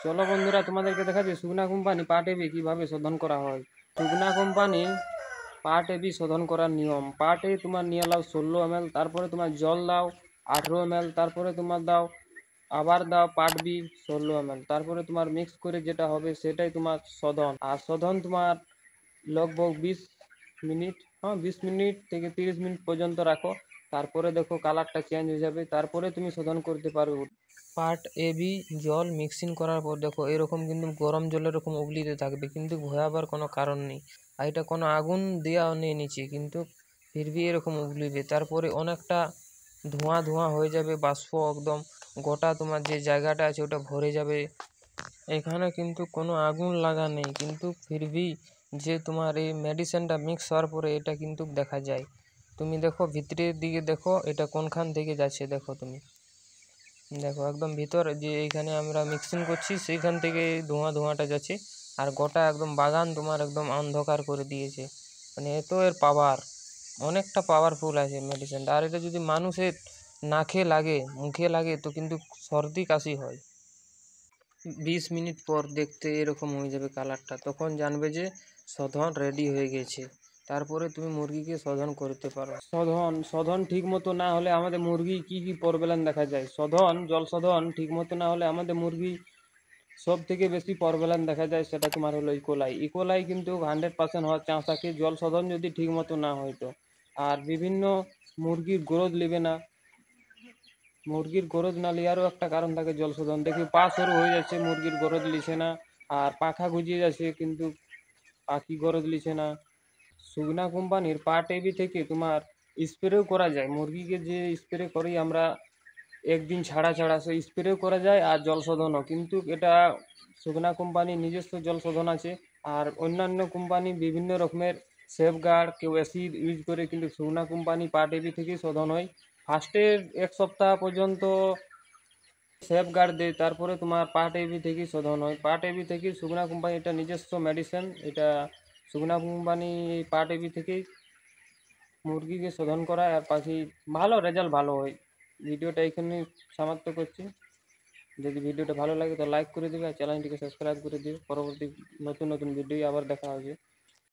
চলো বন্ধুরা, তোমাদেরকে দেখাচ্ছি সুগনা কোম্পানি পাট এবি কিভাবে শোধন করা হয়। সুগনা কোম্পানি পাট এবি শোধন করার নিয়ম: পাট এ তোমার নিয়ে নাও 16 ml, তারপরে তোমার জল দাও 18 ml, তারপরে তোমার দাও আবার দাও পাট বি 16 ml, তারপরে তোমার মিক্স করে যেটা হবে সেটাই তোমার শোধন। আর শোধন তোমার লগভগ 20 মিনিট, 20 মিনিট থেকে 30 মিনিট পর্যন্ত রাখো। তারপরে দেখো কালারটা চেঞ্জ হয়ে যাবে, তারপরে তুমি শোধন করতে পারবে। পাট এবি জল মিক্সিং করার পর দেখো এরকম কিন্তু গরম জলের এরকম উবলিতে থাকবে, কিন্তু ভয়াবার কোনো কারণ নেই। আর এটা কোনো আগুন দেওয়া নেই নিচে, কিন্তু ফিরবি এরকম উবলিবে। তারপরে অনেকটা ধোঁয়া ধোঁয়া হয়ে যাবে, বাষ্প একদম গোটা তোমার যে জায়গাটা আছে ওটা ভরে যাবে। এখানে কিন্তু কোনো আগুন লাগা নেই, কিন্তু ফিরবি যে তোমার এই মেডিসিনটা মিক্স হওয়ার পরে এটা কিন্তু দেখা যায়। তুমি দেখো ভিতরের দিকে দেখো এটা কোনখান থেকে যাচ্ছে, দেখো তুমি দেখো একদম ভিতর যে এইখানে আমরা মিক্সিং করছি সেইখান থেকে ধোঁয়াটা যাচ্ছে। আর গোটা একদম বাগান তোমার একদম অন্ধকার করে দিয়েছে। মানে এত এর পাওয়ার, অনেকটা পাওয়ারফুল আছে মেডিসিনটা। আর এটা যদি মানুষের নাকে লাগে, মুখে লাগে, তো কিন্তু সর্দি কাশি হয়। 20 মিনিট পর দেখতে এরকম হয়ে যাবে কালারটা, তখন জানবে যে শোধন রেডি হয়ে গেছে। তারপরে তুমি মুরগিকে শোধন করতে পারো। শোধন ঠিক মতো না হলে আমাদের মুরগি কি প্রবলেম দেখা যায়। জল শোধন ঠিক মতো না হলে আমাদের মুরগি সব থেকে বেশি প্রবলেম দেখা যায়, সেটা তোমার হলো ইকোলাই কিন্তু 100% হওয়ার চান্স থাকে জল শোধন যদি ঠিক মতো না হয় তো। আর বিভিন্ন মুরগির গ্রোথ নেবে না, মুরগির গ্রোথ না লিয়ারও একটা কারণ থাকে জল শোধন। দেখি পা সরু হয়ে যাচ্ছে, মুরগির গ্রোথ লিছে না। আর পাখা গুজিয়ে যাচ্ছে, কিন্তু পাখি গ্রোথ লিছে না। সুগনা কোম্পানির পাট এবি থেকে তোমার স্প্রেও করা যায়, মুরগিকে যে স্প্রে করি আমরা একদিন ছাড়া ছাড়া, সেই স্প্রেও করা যায় আর জল শোধনও। কিন্তু এটা সুগনা কোম্পানির নিজস্ব জল শোধন আছে। আর অন্যান্য কোম্পানি বিভিন্ন রকমের সেফগার্ড, কেউ অ্যাসিড ইউজ করে, কিন্তু সুগনা কোম্পানি পাট এবি থেকেই শোধন হয়। ফার্স্টের 1 সপ্তাহ পর্যন্ত সেফগার্ড দেয়, তারপরে তোমার পাট এবি থেকেই শোধন হয়। পাট এবি থেকে সুগনা কোম্পানি, এটা নিজস্ব মেডিসিন। এটা সুগনা কোম্পানি পাট এবি থেকেই মুরগিকে শোধন করায়, আর পাখি ভালো রেজাল্ট ভালো হয়। ভিডিওটা এখানে সমাপ্ত করছি। যদি ভিডিওটা ভালো লাগে তো লাইক করে দেবে, আর চ্যানেলটিকে সাবস্ক্রাইব করে দিবে। পরবর্তী নতুন নতুন ভিডিও আবার দেখা হবে।